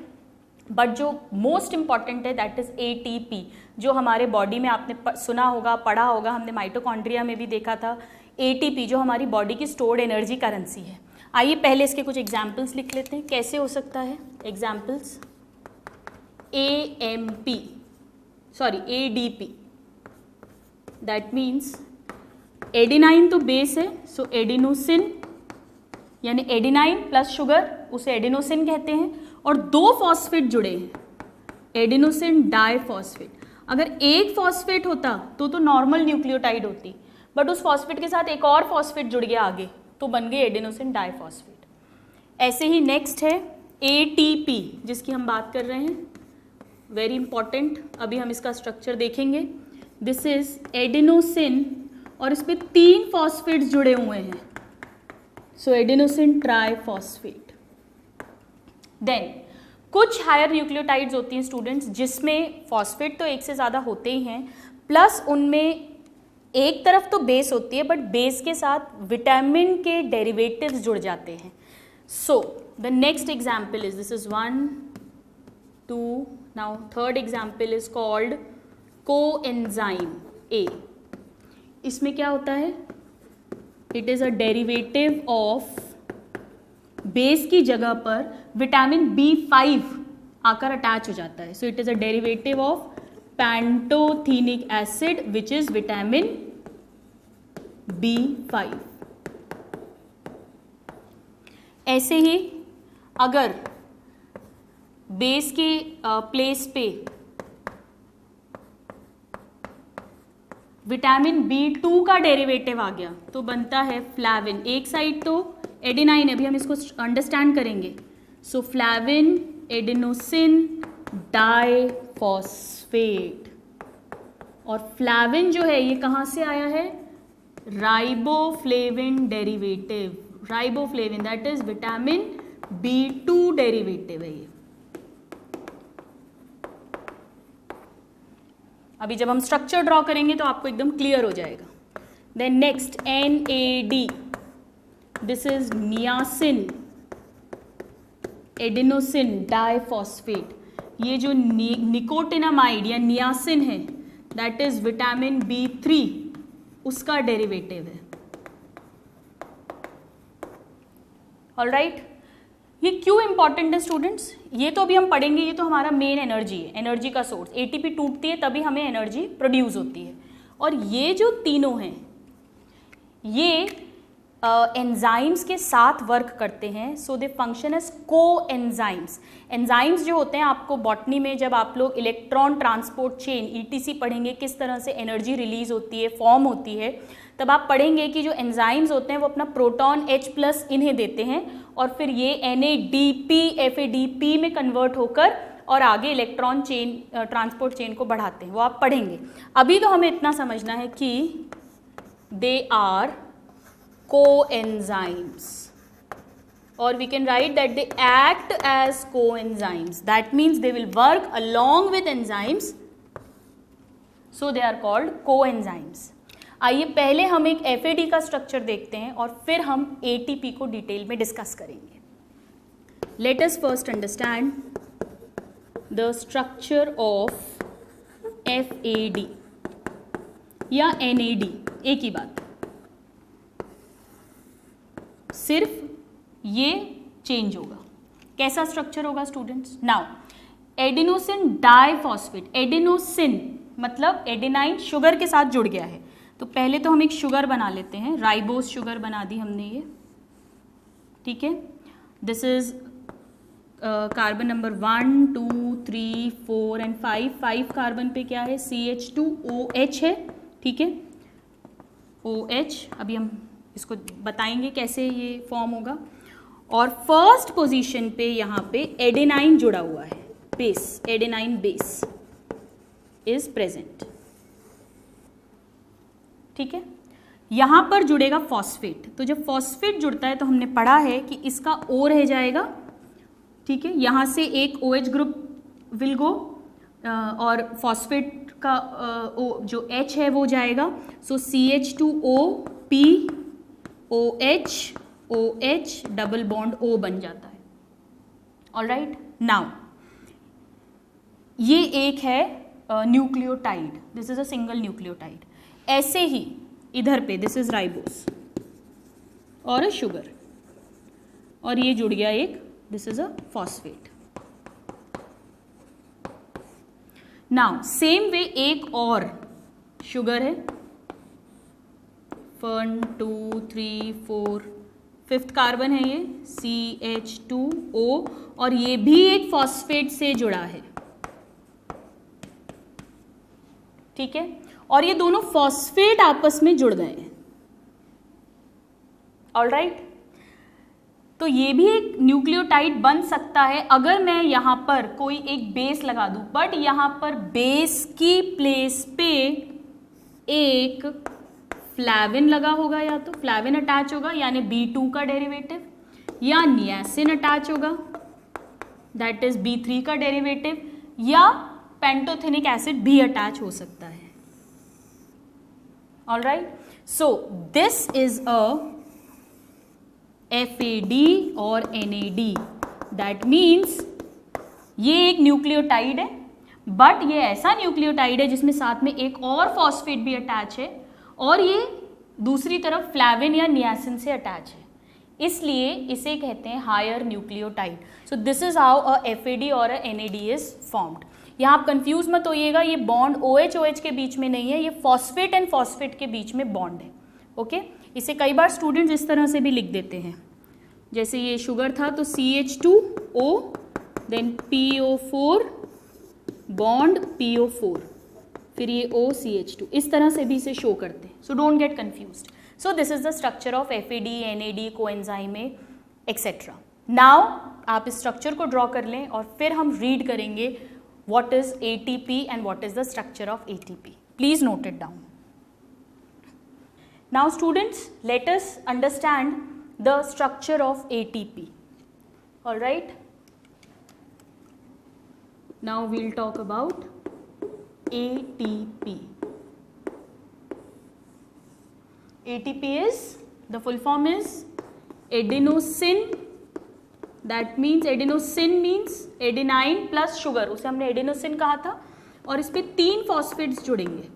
बट जो मोस्ट इंपॉर्टेंट है दैट इज ATP, जो हमारे बॉडी में आपने सुना होगा, पढ़ा होगा, हमने माइटोकॉन्ड्रिया में भी देखा था। ATP जो हमारी बॉडी की स्टोर्ड एनर्जी करेंसी है। आइए पहले इसके कुछ एग्जाम्पल्स लिख लेते हैं, कैसे हो सकता है। Examples ADP, that means adenine तो बेस है, सो एडिनोसिन, यानी एडिनाइन प्लस शुगर उसे एडिनोसिन कहते हैं, और 2 फॉस्फेट जुड़े हैं, एडिनोसिन डाइफॉस्फेट। अगर एक फॉस्फेट होता तो नॉर्मल न्यूक्लियोटाइड होती, बट उस फॉस्फेट के साथ एक और फॉस्फेट जुड़ गया आगे, तो बन गई एडिनोसिन डाइफॉस्फेट। ऐसे ही नेक्स्ट है ATP, जिसकी हम बात कर रहे हैं, वेरी इंपॉर्टेंट, अभी हम इसका स्ट्रक्चर देखेंगे। दिस इज एडिनोसिन और इस पे 3 फॉस्फेट्स जुड़े हुए हैं, सो एडिनोसिन ट्राइफॉस्फेट। देन कुछ हायर न्यूक्लियोटाइड्स होती हैं स्टूडेंट्स, जिसमें फॉस्फेट तो एक से ज़्यादा होते ही हैं, प्लस उनमें एक तरफ तो बेस होती है, बट बेस के साथ विटामिन के डेरिवेटिव्स जुड़ जाते हैं। सो the next example is, this is 1 2, now third example is called coenzyme A। इसमें क्या होता है, it is a derivative of, base की जगह पर विटामिन B5 आकर अटैच हो जाता है, so it is a derivative of pantothenic acid which is vitamin B5। ऐसे ही अगर बेस के प्लेस पे विटामिन B2 का डेरिवेटिव आ गया तो बनता है फ्लैविन। एक साइड तो एडिनाइन है, अभी हम इसको अंडरस्टैंड करेंगे। सो फ्लैविन एडिनोसिन डाइफॉस्फेट, और फ्लैविन जो है ये कहाँ से आया है, riboflavin derivative, riboflavin that is vitamin B2 derivative है ये। अभी जब हम स्ट्रक्चर ड्रॉ करेंगे तो आपको एकदम क्लियर हो जाएगा। Then next NAD, this is niacin adenosine diphosphate. ये जो निकोटिनामाइड या नियासिन है दैट इज विटामिन B3, उसका डेरिवेटिव है। ऑलराइट, ये क्यों इंपॉर्टेंट है स्टूडेंट्स, ये तो अभी हम पढ़ेंगे, ये तो हमारा मेन एनर्जी है, एनर्जी का सोर्स। ATP टूटती है तभी हमें एनर्जी प्रोड्यूस होती है, और ये जो तीनों हैं ये एंजाइम्स के साथ वर्क करते हैं, सो दे फंक्शन एज कोएंजाइम्स। एंजाइम्स जो होते हैं, आपको बॉटनी में जब आप लोग इलेक्ट्रॉन ट्रांसपोर्ट चेन ETC पढ़ेंगे, किस तरह से एनर्जी रिलीज होती है, फॉर्म होती है, तब आप पढ़ेंगे कि जो एंजाइम्स होते हैं वो अपना प्रोटॉन H+ इन्हें देते हैं, और फिर ये NADP FADP में कन्वर्ट होकर और आगे इलेक्ट्रॉन चेन ट्रांसपोर्ट चेन को बढ़ाते हैं, वो आप पढ़ेंगे। अभी तो हमें इतना समझना है कि they are coenzymes, or we can write that they act as coenzymes, that means they will work along with enzymes, so they are called coenzymes। आइए पहले हम एक FAD का स्ट्रक्चर देखते हैं और फिर हम ATP को डिटेल में डिस्कस करेंगे। Let us first understand the structure of FAD या NAD, एक ही बात, सिर्फ ये चेंज होगा। कैसा स्ट्रक्चर होगा students, now adenosine diphosphate, adenosine मतलब एडिनाइन शुगर के साथ जुड़ गया है, तो पहले तो हम एक शुगर बना लेते हैं, राइबोस शुगर बना दी हमने ये, ठीक है। This is carbon number 1 2 3 4 and 5 carbon पे क्या है, CH2OH है, ठीक है, OH। अभी हम इसको बताएंगे कैसे ये फॉर्म होगा, और फर्स्ट पोजीशन पे यहाँ पे एडेनाइन जुड़ा हुआ है, base, adenine base is present, ठीक है। यहाँ पर जुड़ेगा फॉस्फेट, तो जब फॉस्फेट जुड़ता है तो हमने पढ़ा है कि इसका O रह जाएगा, ठीक है, यहाँ से एक OH ग्रुप विल गो और फॉस्फेट का जो H है वो जाएगा, सो CH2OP OH OH double bond O बन जाता है। ऑलराइट, नाउ ये एक है nucleotide, this is a single nucleotide. ऐसे ही इधर पे दिस इज राइबोस और अ शुगर, और ये जुड़ गया एक, this is a phosphate. Now same way एक और शुगर है, 1 2 3 4, 5th कार्बन है ये CH2O, और ये भी एक फॉस्फेट से जुड़ा है, ठीक है, और ये दोनों फॉस्फेट आपस में जुड़ गए हैं। ऑलराइट, तो ये भी एक न्यूक्लियोटाइड बन सकता है अगर मैं यहां पर कोई एक बेस लगा दूं, बट यहां पर बेस की प्लेस पे एक फ्लैविन लगा होगा, या तो फ्लैविन अटैच होगा यानी B2 का डेरिवेटिव, या नियासिन अटैच होगा दैट इज B3 का डेरिवेटिव, या पेंटोथेनिक एसिड भी अटैच हो सकता है। Alright, so this is a FAD और NAD, दैट मीन्स ये एक न्यूक्लियोटाइड है, बट ये ऐसा न्यूक्लियोटाइड है जिसमें साथ में एक और फॉस्फेट भी अटैच है, और ये दूसरी तरफ फ्लैविन या नियासिन से अटैच है, इसलिए इसे कहते हैं higher nucleotide. So this is how a FAD और अ NAD इज फॉर्म्ड। यहाँ आप कंफ्यूज मत होइएगा, ये बॉन्ड OH के बीच में नहीं है, ये फॉस्फेट एंड फॉस्फेट के बीच में बॉन्ड है। ओके, इसे कई बार स्टूडेंट्स इस तरह से भी लिख देते हैं, जैसे ये शुगर था तो CH2O then PO4 bond PO4, फिर ये OCH2, इस तरह से भी इसे शो करते हैं। So don't get confused. So this is the structure of FAD, NAD, coenzyme etcetera. Now आप इस स्ट्रक्चर को ड्रॉ कर लें और फिर हम रीड करेंगे what is ATP and what is the structure of ATP। Please note it down. Now students, let us understand the structure of ATP. All right. Now we'll talk about ATP. ATP is, the full form is adenosine. That means adenosine means adenine plus sugar, उसे हमने adenosine कहा था, और इस पे 3 phosphates जुड़ेंगे,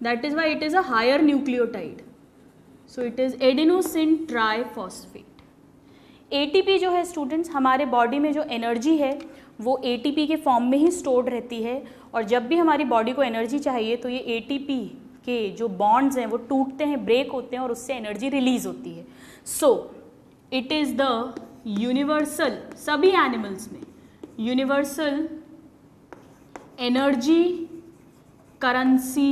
that is why it is a higher nucleotide. So it is adenosine triphosphate. ATP जो है स्टूडेंट्स, हमारे बॉडी में जो एनर्जी है वो ATP के फॉर्म में ही स्टोर्ड रहती है, और जब भी हमारी बॉडी को एनर्जी चाहिए तो ये ATP के जो बॉन्ड्स हैं वो टूटते हैं, ब्रेक होते हैं, और उससे एनर्जी रिलीज होती है। So it is the universal, सभी एनिमल्स में universal energy currency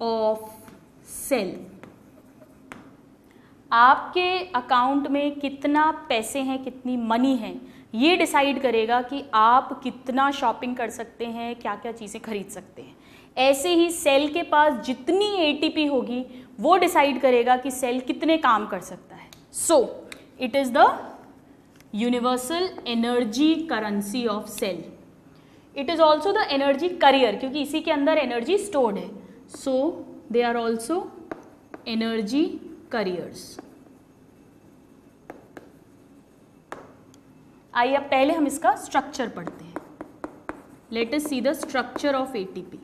of cell. आपके अकाउंट में कितना पैसे हैं, कितनी मनी है, ये डिसाइड करेगा कि आप कितना शॉपिंग कर सकते हैं, क्या क्या चीज़ें खरीद सकते हैं। ऐसे ही सेल के पास जितनी ATP होगी वो डिसाइड करेगा कि सेल कितने काम कर सकता है। So it is the universal energy currency of cell. It is also the energy carrier, क्योंकि इसी के अंदर एनर्जी स्टोर्ड है। So they are also energy carriers. आइए अब पहले हम इसका स्ट्रक्चर पढ़ते हैं। Let us see the structure of ATP।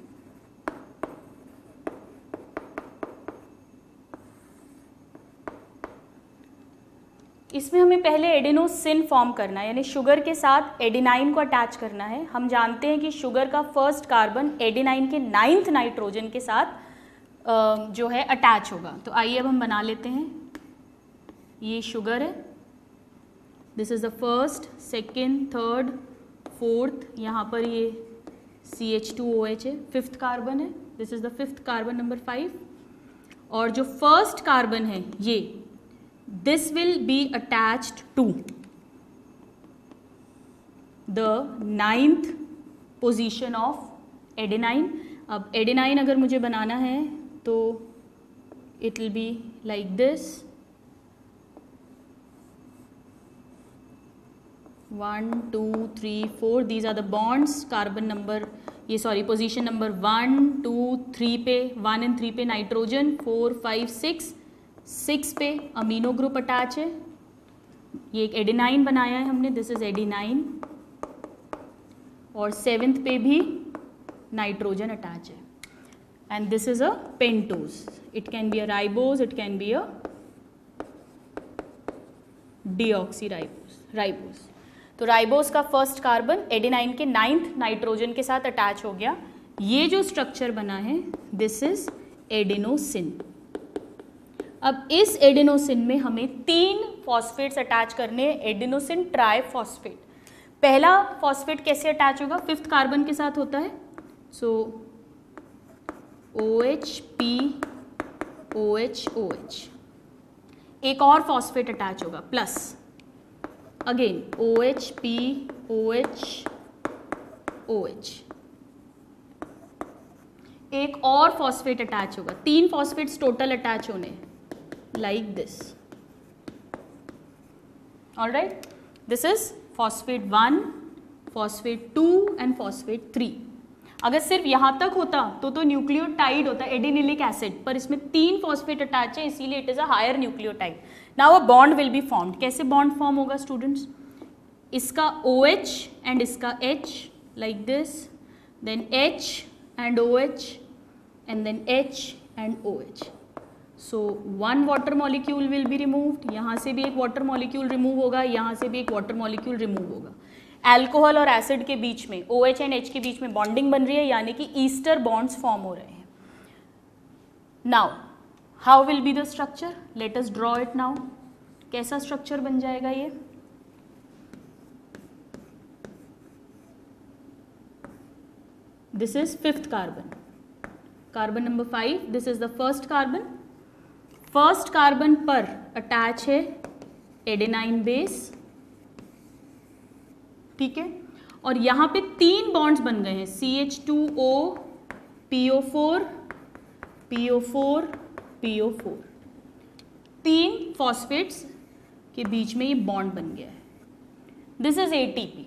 इसमें हमें पहले एडेनोसिन फॉर्म करना है, यानी शुगर के साथ एडेनाइन को अटैच करना है। हम जानते हैं कि शुगर का फर्स्ट कार्बन एडेनाइन के 9th नाइट्रोजन के साथ जो है अटैच होगा। तो आइए अब हम बना लेते हैं। ये शुगर है, this is the first, second, third, fourth, यहाँ पर ये CH2OH है, 5th कार्बन है, this is the 5th carbon number 5, और जो फर्स्ट कार्बन है ये, this will be attached to the 9th position of adenine. अब एडेनाइन अगर मुझे बनाना है तो it will be like this, 1 2 3 4, these are the bonds. Carbon number, ये सॉरी पोजीशन नंबर 1 2 3 पे, 1 and 3 पे नाइट्रोजन, 4 5 6 पे अमीनो ग्रुप अटैच है। ये एक एडेनाइन बनाया है हमने, दिस इज एडेनाइन, और 7th पे भी नाइट्रोजन अटैच है। and this is a pentose. It can be a ribose, it can be a deoxyribose. तो राइबोस का फर्स्ट कार्बन एडेनाइन के 9th नाइट्रोजन के साथ अटैच हो गया. ये जो स्ट्रक्चर बना है दिस इज एडेनोसिन. अब इस एडेनोसिन में हमें 3 फॉस्फेट्स अटैच करने हैं, एडेनोसिन ट्राइफॉस्फेट. पहला फॉस्फेट कैसे अटैच होगा, 5th कार्बन के साथ होता है. सो OH OH. एक और फॉस्फेट अटैच होगा प्लस, अगेन OH OH. एक और फॉस्फेट अटैच होगा. 3 फॉस्फेट्स टोटल अटैच होने, like this. Alright, this is phosphate 1, phosphate 2 and phosphate 3. अगर सिर्फ यहाँ तक होता तो न्यूक्लियोटाइड होता एडिनिलिक एसिड, पर इसमें 3 फॉस्फेट अटैच है इसीलिए it is a higher nucleotide. Now a bond will be formed. कैसे बॉन्ड फॉर्म होगा स्टूडेंट्स, इसका OH एंड इसका H like this, then H and OH and then H and OH. So 1 water molecule will be removed. यहाँ से भी एक water molecule remove होगा, यहाँ से भी एक वाटर मॉलिक्यूल रिमूव होगा. एल्कोहल और एसिड के बीच में OH एंड H के बीच में बॉन्डिंग बन रही है, यानी कि ईस्टर बॉन्ड्स फॉर्म हो रहे हैं. Now how will be the structure, late us draw it now. कैसा स्ट्रक्चर बन जाएगा ये, this is 5th carbon, carbon number 5. This is the first carbon. First carbon पर अटैच है एडेनाइन बेस, ठीक है. और यहाँ पे 3 बॉन्ड्स बन गए हैं, CH2O PO4 PO4 PO4. 3 phosphates के बीच में ये बॉन्ड बन गया है. This is ATP,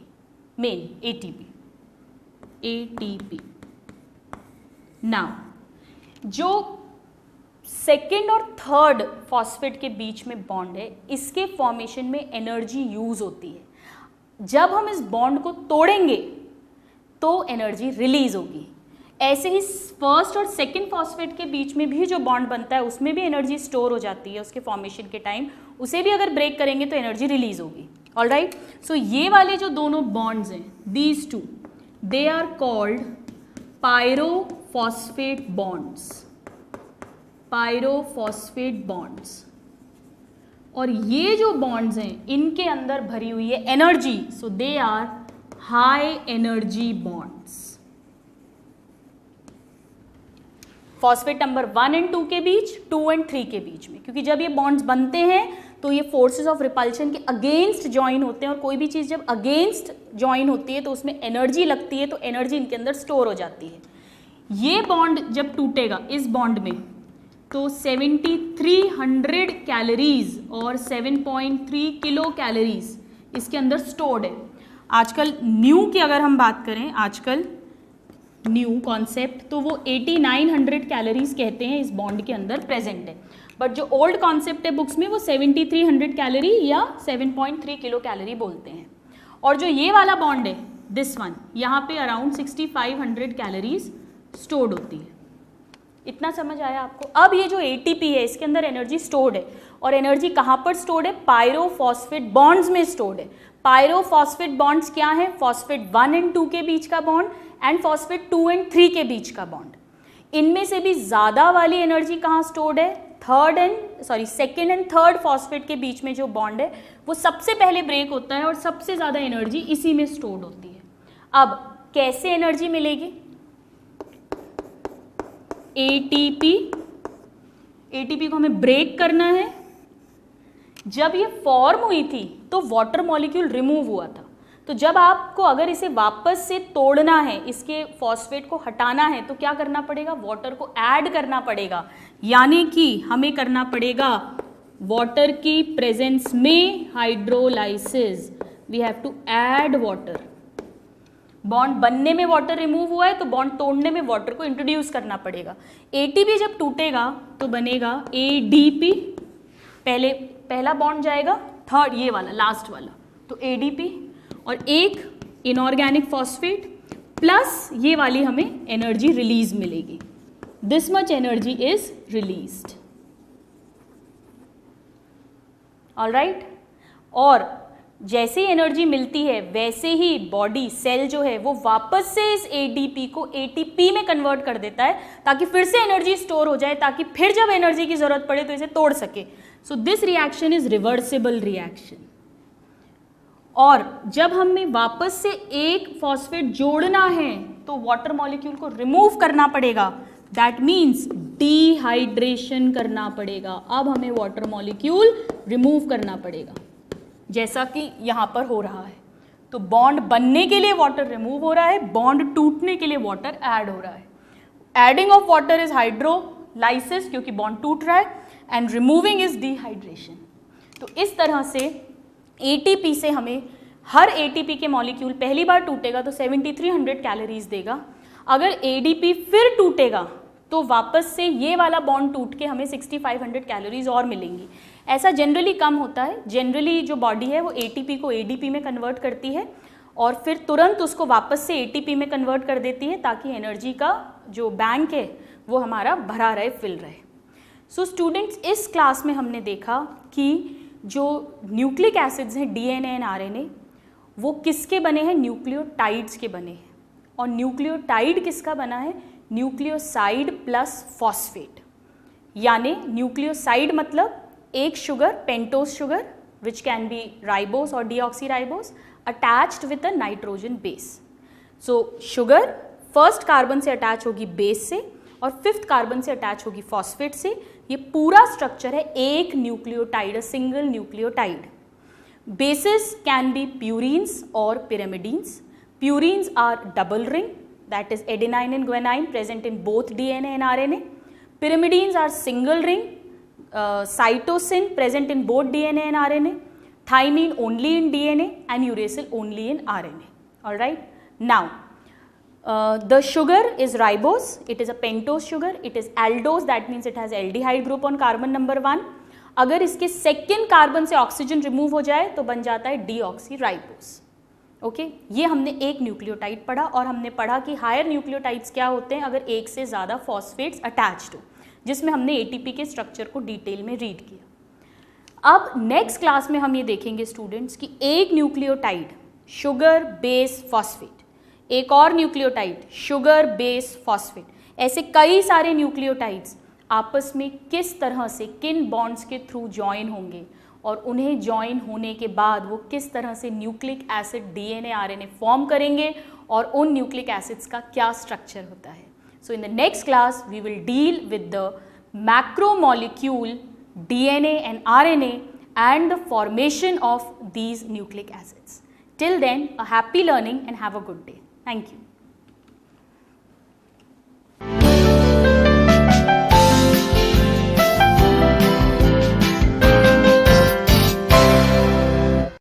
main ATP. Now जो सेकेंड और थर्ड फॉस्फेट के बीच में बॉन्ड है, इसके फॉर्मेशन में एनर्जी यूज होती है. जब हम इस बॉन्ड को तोड़ेंगे तो एनर्जी रिलीज होगी. ऐसे ही फर्स्ट और सेकंड फॉस्फेट के बीच में भी जो बॉन्ड बनता है उसमें भी एनर्जी स्टोर हो जाती है उसके फॉर्मेशन के टाइम. उसे भी अगर ब्रेक करेंगे तो एनर्जी रिलीज होगी. ऑलराइट, सो ये वाले जो दोनों बॉन्ड्स हैं, these two, they are called pyrophosphate bonds. Pyrophosphate bonds. और ये जो बॉन्ड्स हैं इनके अंदर भरी हुई है energy, so they are high energy bonds. Phosphate number 1 and 2 के बीच, 2 एंड 3 के बीच में, क्योंकि जब ये बॉन्ड्स बनते हैं तो ये फोर्सेस ऑफ रिपल्शन के अगेंस्ट ज्वाइन होते हैं. और कोई भी चीज़ जब अगेंस्ट ज्वाइन होती है तो उसमें एनर्जी लगती है, तो एनर्जी इनके अंदर स्टोर हो जाती है. ये बॉन्ड जब टूटेगा इस बॉन्ड में तो 7300 कैलोरीज और 7.3 किलो कैलोरीज इसके अंदर स्टोर्ड है. आजकल न्यू की अगर हम बात करें, आजकल न्यू कॉन्सेप्ट, तो वो 8900 कैलोरीज कहते हैं इस बॉन्ड के अंदर प्रेजेंट है. बट जो ओल्ड कॉन्सेप्ट है बुक्स में वो 7300 कैलोरी या 7.3 किलो कैलोरी बोलते हैं. और जो ये वाला बॉन्ड है दिस वन, यहाँ पे अराउंड 6500 कैलोरीज स्टोर्ड होती है. इतना समझ आया आपको. अब ये जो ATP है इसके अंदर एनर्जी स्टोर्ड है, और एनर्जी कहाँ पर स्टोर्ड है, पायरोफॉस्फेट बॉन्ड्स में स्टोर्ड है. पायरोफॉस्फेट बॉन्ड्स क्या है, फॉस्फेट 1 एंड 2 के बीच का बॉन्ड एंड फॉस्फेट 2 एंड 3 के बीच का बॉन्ड. इनमें से भी ज़्यादा वाली एनर्जी कहाँ स्टोर्ड है, सेकेंड एंड थर्ड फॉस्फेट के बीच में जो बॉन्ड है वो सबसे पहले ब्रेक होता है और सबसे ज़्यादा एनर्जी इसी में स्टोर्ड होती है. अब कैसे एनर्जी मिलेगी, ATP को हमें ब्रेक करना है. जब ये फॉर्म हुई थी तो वाटर मॉलिक्यूल रिमूव हुआ था, तो जब आपको अगर इसे वापस से तोड़ना है, इसके फॉस्फेट को हटाना है, तो क्या करना पड़ेगा, वाटर को ऐड करना पड़ेगा. यानी कि हमें करना पड़ेगा वाटर की प्रेजेंस में hydrolysis. We have to add water. Bond बनने में वाटर रिमूव हुआ है तो बॉन्ड तोड़ने में वाटर को इंट्रोड्यूस करना पड़ेगा. ATP जब टूटेगा तो बनेगा ADP. पहला बॉन्ड जाएगा थर्ड, ये वाला लास्ट वाला, तो ADP. और एक इनऑर्गेनिक फॉस्फेट प्लस ये वाली हमें एनर्जी रिलीज मिलेगी. this much energy is released. All right? और जैसे ही एनर्जी मिलती है वैसे ही बॉडी सेल जो है वो वापस से इस एडीपी को एटीपी में कन्वर्ट कर देता है ताकि फिर से एनर्जी स्टोर हो जाए, ताकि फिर जब एनर्जी की जरूरत पड़े तो इसे तोड़ सके. So this reaction is reversible reaction. और जब हमें वापस से एक फॉस्फेट जोड़ना है तो वाटर मॉलिक्यूल को रिमूव करना पड़ेगा. दैट मीन्स डिहाइड्रेशन करना पड़ेगा. अब हमें वाटर मॉलिक्यूल रिमूव करना पड़ेगा जैसा कि यहाँ पर हो रहा है. तो बॉन्ड बनने के लिए वाटर रिमूव हो रहा है, बॉन्ड टूटने के लिए वाटर ऐड हो रहा है. Adding of water is hydrolysis क्योंकि बॉन्ड टूट रहा है, एंड रिमूविंग इज डिहाइड्रेशन. तो इस तरह से एटीपी से हमें हर एटीपी के मॉलिक्यूल पहली बार टूटेगा तो 7300 कैलोरीज देगा. अगर एडीपी फिर टूटेगा तो वापस से ये वाला बॉन्ड टूट के हमें 6500 कैलोरीज और मिलेंगी. ऐसा जनरली कम होता है. जनरली जो बॉडी है वो एटीपी को एडीपी में कन्वर्ट करती है और फिर तुरंत उसको वापस से एटीपी में कन्वर्ट कर देती है ताकि एनर्जी का जो बैंक है वो हमारा भरा रहे, फिल रहे. सो स्टूडेंट्स, इस क्लास में हमने देखा कि जो न्यूक्लिक एसिड्स हैं डीएनए एंड आरएनए वो किसके बने हैं? न्यूक्लियोटाइड्स के बने हैं. और न्यूक्लियोटाइड किसका बना है? Nucleoside plus phosphate. यानी न्यूक्लियोसाइड मतलब एक sugar, pentose sugar, which can be ribose और deoxyribose, attached with a nitrogen base. So sugar first carbon से अटैच होगी बेस से और फिफ्थ कार्बन से अटैच होगी फॉस्फेट से. ये पूरा स्ट्रक्चर है एक nucleotide, a single nucleotide. Bases can be purines और pyrimidines. Purines are double ring, that is adenine and guanine present in both DNA and RNA. Pyrimidines are single ring, cytosine present in both DNA and RNA. Thymine only in DNA and uracil only in RNA. All right. Now, the sugar is ribose. It is a pentose sugar. It is aldose. That means it has aldehyde group on carbon number 1. अगर इसके second carbon से oxygen remove हो जाए तो बन जाता है deoxyribose. Okay, ये हमने एक न्यूक्लियोटाइड पढ़ा. और हमने पढ़ा कि हायर न्यूक्लियोटाइड्स क्या होते हैं अगर एक से ज़्यादा फॉस्फेट्स अटैच्ड हो, जिसमें हमने एटीपी के स्ट्रक्चर को डिटेल में रीड किया. अब नेक्स्ट क्लास में हम ये देखेंगे स्टूडेंट्स कि एक न्यूक्लियोटाइड शुगर बेस फॉस्फेट, एक और न्यूक्लियोटाइड शुगर बेस फॉस्फेट, ऐसे कई सारे न्यूक्लियोटाइड्स आपस में किस तरह से किन बॉन्ड्स के थ्रू ज्वाइन होंगे और उन्हें ज्वाइन होने के बाद वो किस तरह से nucleic acid DNA RNA form करेंगे और उन न्यूक्लिक एसिड्स का क्या स्ट्रक्चर होता है. So in the next class we will deal with the macromolecule DNA and RNA and the formation of these nucleic acids. Till then, a happy learning and have a good day. Thank you.